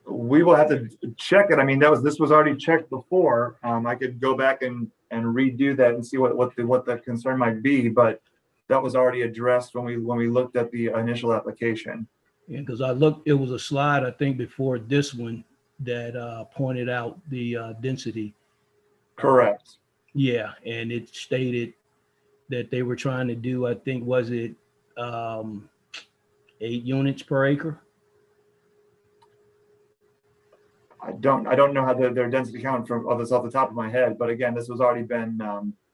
we will have to check it. I mean, this was already checked before. I could go back and redo that and see what the concern might be, but that was already addressed when we looked at the initial application. Yeah, because it was a slide, I think, before this one that pointed out the density. Correct. Yeah, and it stated that they were trying to do, I think, was it 8 units per acre. I don't know how their density count from off the top of my head, but again, this was already been,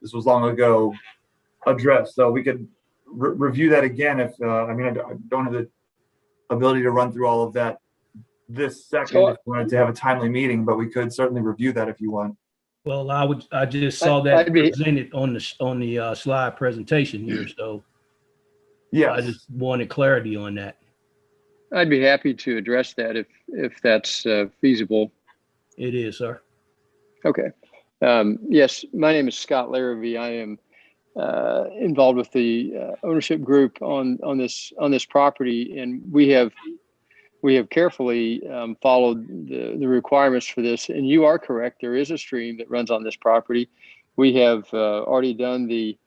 this was long ago addressed, so we could review that again if, I mean, I don't have the ability to run through all of that this second if you wanted to have a timely meeting, but we could certainly review that if you want. Well, I just saw that I'd be- presented on the slide presentation here, so I Yes, just wanted clarity on that. I'd be happy to address that if that's feasible. It is, sir. Okay. Yes, my name is Scott Larrabee. I am involved with the ownership group on this property, and we have carefully followed the requirements for this. And you are correct. There is a stream that runs on this property. We have already done the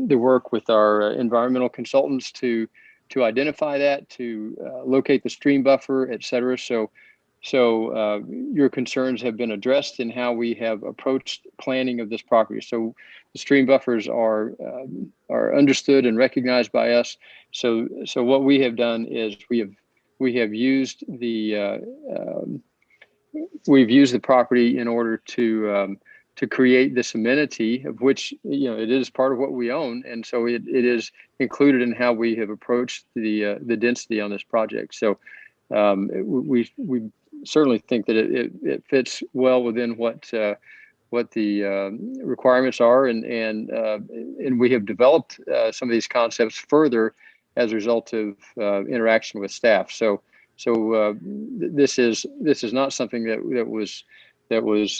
work with our environmental consultants to identify that, to locate the stream buffer, et cetera. So your concerns have been addressed in how we have approached planning of this property. So the stream buffers are understood and recognized by us. So what we have done is we've used the property in order to create this amenity, of which, you know, it is part of what we own, and so it is included in how we have approached the density on this project. So we certainly think that it fits well within what the requirements are, and we have developed some of these concepts further as a result of interaction with staff. So this is not something that was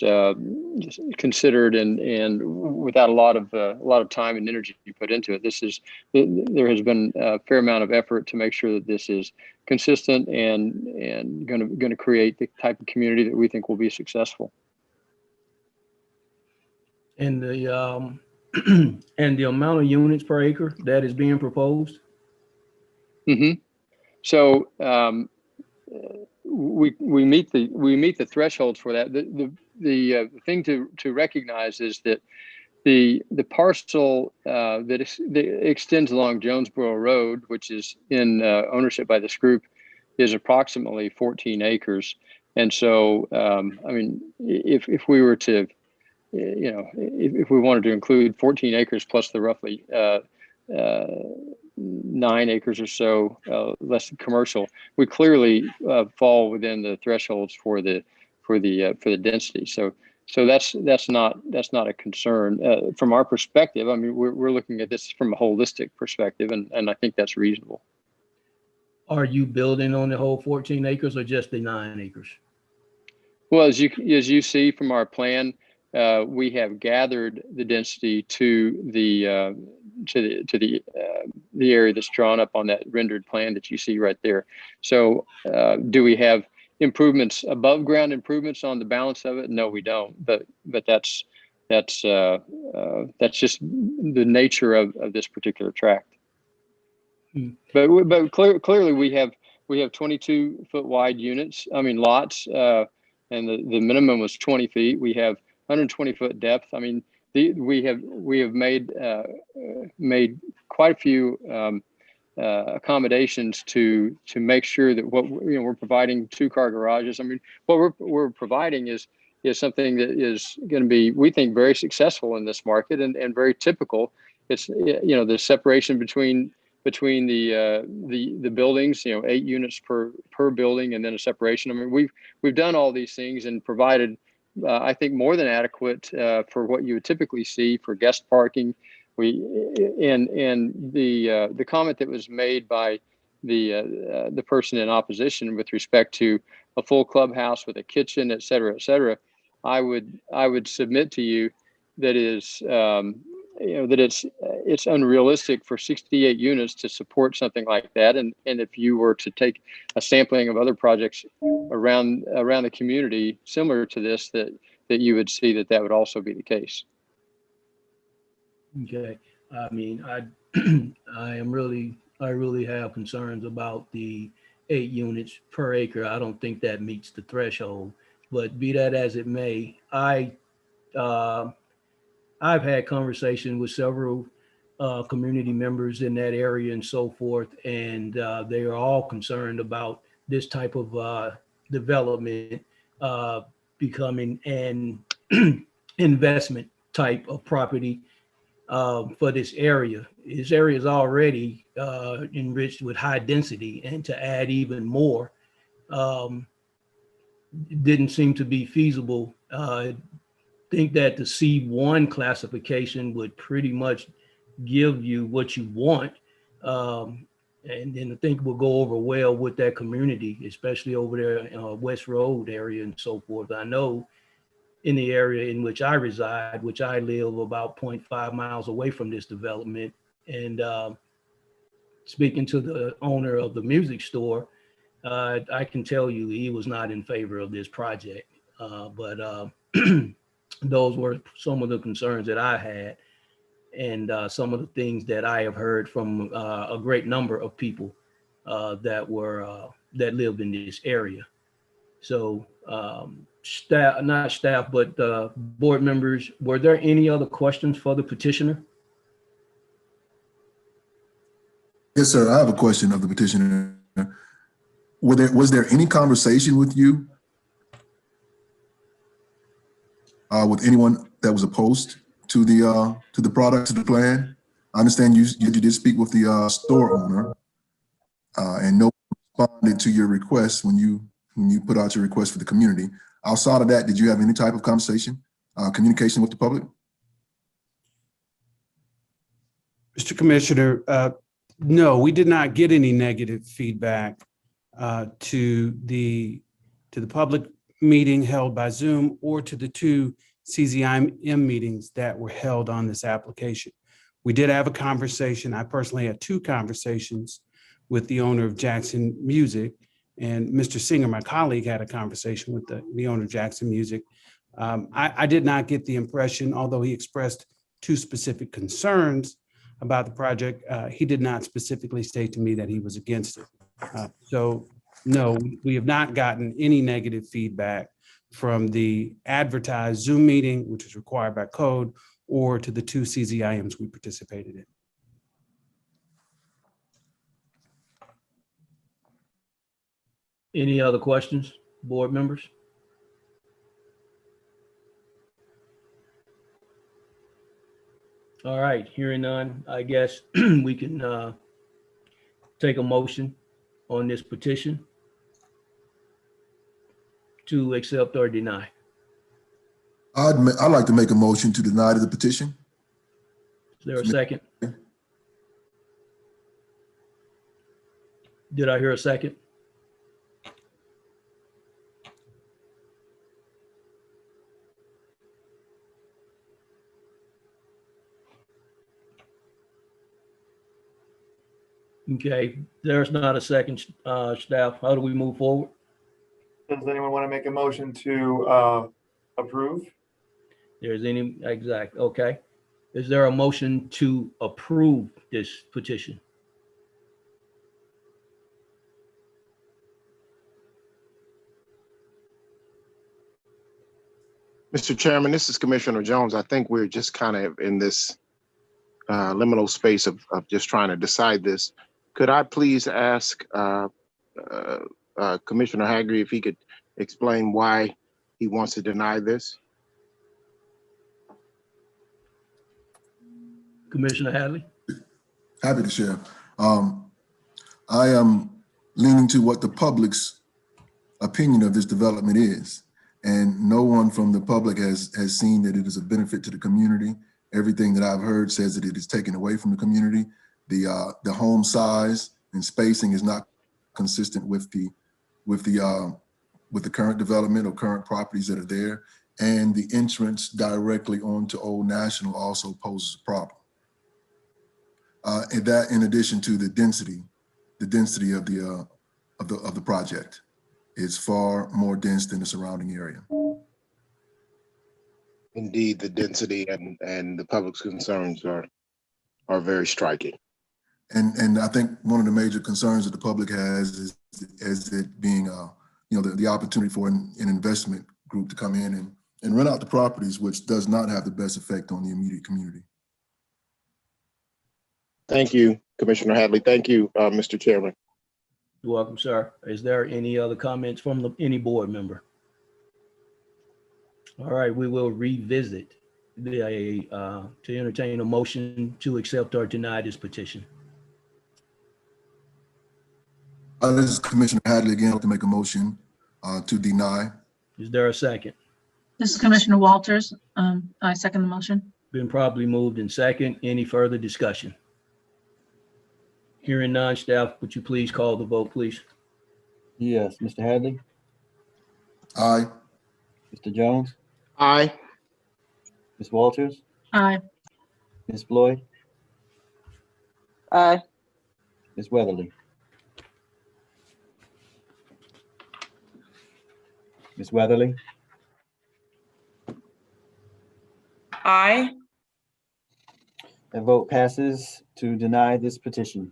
considered and without a lot of time and energy put into it. There has been a fair amount of effort to make sure that this is consistent and going to create the type of community that we think will be successful. And the and the amount of units per acre that is being proposed. Mm-hmm. So we meet the thresholds for that. The thing to recognize is that the parcel that extends along Jonesboro Road, which is in ownership by this group, is approximately 14 acres. And so, I mean, if we were to, you know, if we wanted to include 14 acres plus the roughly 9 acres or so less commercial, we clearly fall within the thresholds for the density. So that's not a concern from our perspective. I mean, we're looking at this from a holistic perspective, and I think that's reasonable. Are you building on the whole 14 acres or just the 9 acres? Well, as you see from our plan, we have gathered the density to the area that's drawn up on that rendered plan that you see right there. So do we have improvements, above ground improvements on the balance of it? No, we don't. But that's just the nature of this particular tract. But clearly we have 22-foot wide units. I mean lots, and the minimum was 20 feet. We have 120-foot depth. I mean, we have made quite a few accommodations to make sure that we're providing 2-car garages. I mean, what we're providing is something that is going to be, we think, very successful in this market and very typical. It's, you know, the separation between the buildings, you know, 8 units per building, and then a separation. I mean, we've done all these things and provided, I think, more than adequate for what you would typically see for guest parking. And the comment that was made by the person in opposition with respect to a full clubhouse with a kitchen, et cetera, I would submit to you that is that it's unrealistic for 68 units to support something like that. And if you were to take a sampling of other projects around the community similar to this, that you would see that would also be the case. Okay. I mean, I really have concerns about the 8 units per acre. I don't think that meets the threshold, but be that as it may, I've had conversation with several community members in that area and so forth. And they are all concerned about this type of development becoming an investment type of property for this area. This area is already enriched with high density, and to add even more didn't seem to be feasible. I think that the C1 classification would pretty much give you what you want. And then I think we'll go over well with that community, especially over there West Road area and so forth. I know in the area in which I reside, which I live about 0.5 miles away from this development, and speaking to the owner of the music store, I can tell you he was not in favor of this project. But those were some of the concerns that I had, and some of the things that I have heard from a great number of people that lived in this area. So staff, not staff, but board members, were there any other questions for the petitioner? Yes, sir. I have a question of the petitioner. Was there any conversation with you, with anyone that was opposed to the product, to the plan? I understand you did speak with the store owner, and no one responded to your request when you put out your request for the community. Outside of that, did you have any type of conversation, communication with the public? Mr. Commissioner, no, we did not get any negative feedback to the public meeting held by Zoom or to the 2 CZIM meetings that were held on this application. We did have a conversation. I personally had 2 conversations with the owner of Jackson Music, and Mr. Singer, my colleague, had a conversation with the owner of Jackson Music. I did not get the impression, although he expressed 2 specific concerns about the project, he did not specifically state to me that he was against it. So no, we have not gotten any negative feedback from the advertised Zoom meeting, which is required by code, or to the 2 CZIMs we participated in. Any other questions, board members? All right, hearing none, I guess we can take a motion on this petition to accept or deny. I'd like to make a motion to deny the petition. Is there a second? Did I hear a second? Okay, there's not a second, staff. How do we move forward? Does anyone want to make a motion to approve? There's any, exact, okay. Is there a motion to approve this petition? Mr. Chairman, this is Commissioner Jones. I think we're just kind of in this liminal space of just trying to decide this. Could I please ask Commissioner Hagerty if he could explain why he wants to deny this? Commissioner Hadley? Happy to share. I am leaning to what the public's opinion of this development is. And no one from the public has seen that it is a benefit to the community. Everything that I've heard says that it is taken away from the community. The home size and spacing is not consistent with the current development or current properties that are there. And the entrance directly onto Old National also poses a problem. And that, in addition to the density of the project, is far more dense than the surrounding area. Indeed, the density and the public's concerns are very striking. And I think one of the major concerns that the public has is it being the opportunity for an investment group to come in and rent out the properties, which does not have the best effect on the immediate community. Thank you, Commissioner Hadley. Thank you, Mr. Chairman. You're welcome, sir. Is there any other comments from any board member? All right, we will revisit to entertain a motion to accept or deny this petition. This is Commissioner Hadley again. I'd like to make a motion to deny. Is there a second? This is Commissioner Walters. I second the motion. Been properly moved in second. Any further discussion? Hearing none, staff, would you please call the vote, please? Yes, Mr. Hadley, Aye. Mr. Jones, Aye. Ms. Walters, Aye. Ms. Floyd, Aye. Ms. Weatherly. Ms. Weatherly, Aye. that vote passes to deny this petition.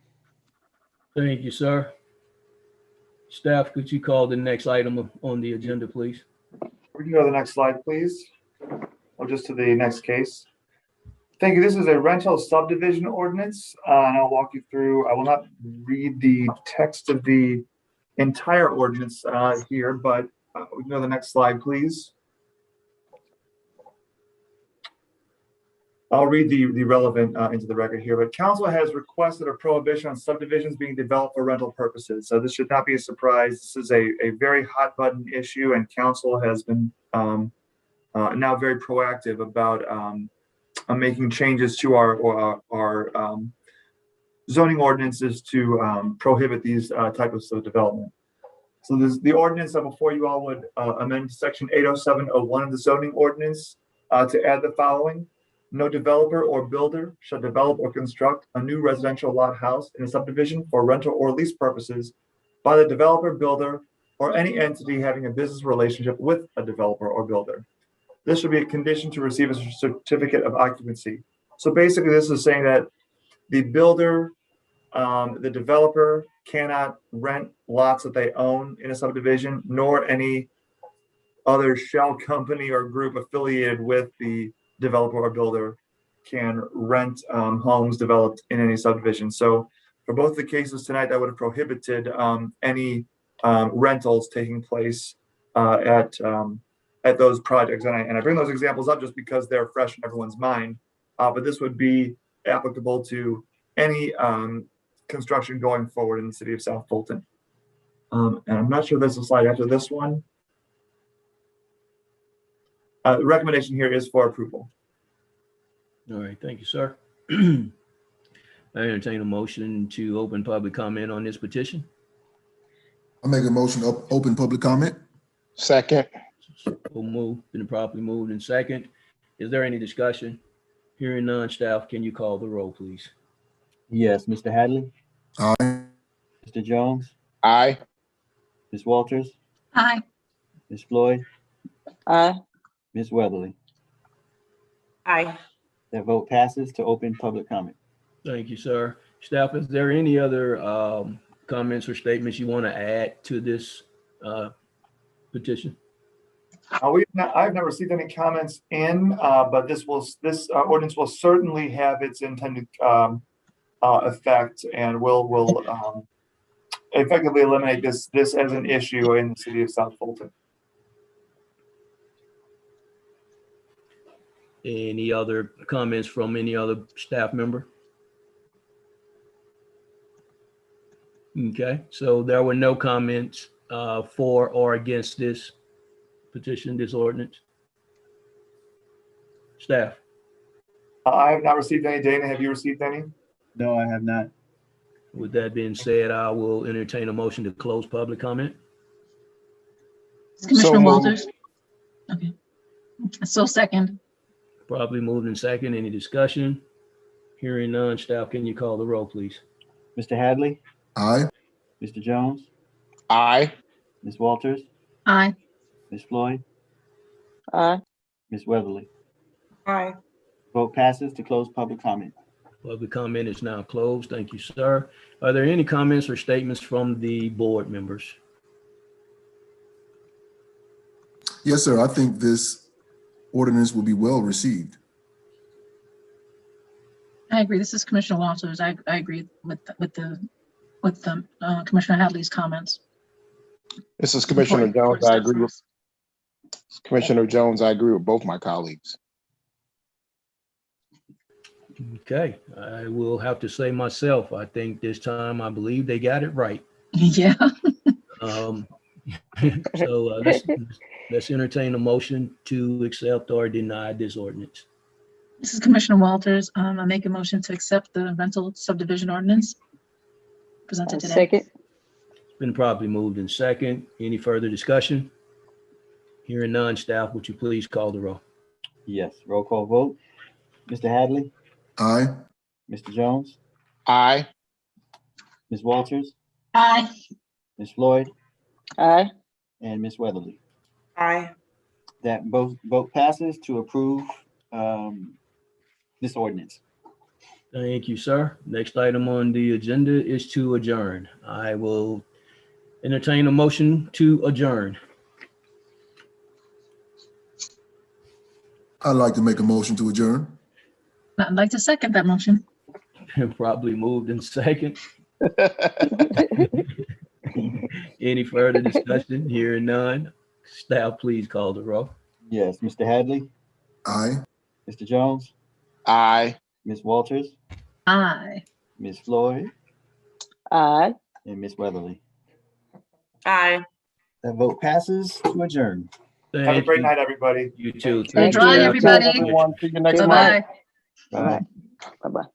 Thank you, sir. Staff, could you call the next item on the agenda, please? We can go to the next slide, please. Or just to the next case. Thank you. This is a rental subdivision ordinance, and I'll walk you through. I will not read the text of the entire ordinance here, but we can go to the next slide, please. I'll read the relevant into the record here, but council has requested a prohibition on subdivisions being developed for rental purposes. So this should not be a surprise. This is a very hot button issue, and council has been now very proactive about making changes to our zoning ordinances to prohibit these types of development. So the ordinance that before you all would amend section 80701 of the zoning ordinance to add the following. No developer or builder shall develop or construct a new residential lot house in a subdivision for rental or lease purposes by the developer, builder, or any entity having a business relationship with a developer or builder. This should be a condition to receive a certificate of occupancy. So basically this is saying that the builder, the developer cannot rent lots that they own in a subdivision, nor any other shell company or group affiliated with the developer or builder can rent homes developed in any subdivision. So for both the cases tonight, that would have prohibited any rentals taking place at those projects. And I bring those examples up just because they're fresh in everyone's mind. But this would be applicable to any construction going forward in the city of South Fulton. And I'm not sure there's a slide after this one. The recommendation here is for approval. All right, thank you, sir. I entertain a motion to open public comment on this petition. I make a motion to open public comment. Second. We'll move, been properly moved in second. Is there any discussion? Hearing none, staff, can you call the roll, please? Yes, Mr. Hadley, Aye. Mr. Jones, Aye. Ms. Walters, Aye. Ms. Floyd, Aye. Ms. Weatherly. Aye. That vote passes to open public comment. Thank you, sir. Staff, is there any other comments or statements you want to add to this petition? I've never received any comments in, but this ordinance will certainly have its intended effect, and will effectively eliminate this as an issue in the city of South Fulton. Any other comments from any other staff member? Okay, so there were no comments for or against this petition, this ordinance. Staff? I have not received any. Dana, have you received any? No, I have not. With that being said, I will entertain a motion to close public comment. Commissioner moved. Walters. Okay. So second. Probably moved in second. Any discussion? Hearing none, staff, can you call the roll, please? Mr. Hadley, Aye. Mr. Jones, Aye. Ms. Walters, Aye. Ms. Floyd, Aye. Ms. Weatherly. Aye. Vote passes to close public comment. Public comment is now closed. Thank you, sir. Are there any comments or statements from the board members? Yes, sir. I think this ordinance will be well received. I agree. This is Commissioner Walters. I agree with Commissioner Hadley's comments. This is Commissioner Important Jones. I steps agree with Commissioner Jones. I agree with both my colleagues. Okay, I will have to say myself, I think this time, I believe they got it right. Yeah. So let's entertain a motion to accept or deny this ordinance. This is Commissioner Walters. I make a motion to accept the rental subdivision ordinance presented today. Second. It's been properly moved in second. Any further discussion? Hearing none, staff, would you please call the roll? Yes, roll call vote. Mr. Hadley, Aye. Mr. Jones, Aye. Ms. Walters, Aye. Ms. Floyd, Aye. and Ms. Weatherly. Aye. That vote passes to approve this ordinance. Thank you, sir. Next item on the agenda is to adjourn. I will entertain a motion to adjourn. I'd like to make a motion to adjourn. I'd like to second that motion. Probably moved in second. Any further discussion? Hearing none. Staff, please call the roll. Yes, Mr. Hadley, Aye. Mr. Jones, Aye. Ms. Walters, Aye. Ms. Floyd, Aye. and Ms. Weatherly. Aye. That vote passes to adjourn. Have a Thank great you. night, everybody. You too. Stay dry, you. everybody. Everyone, see you next month. Bye-bye. Bye-bye. Bye-bye.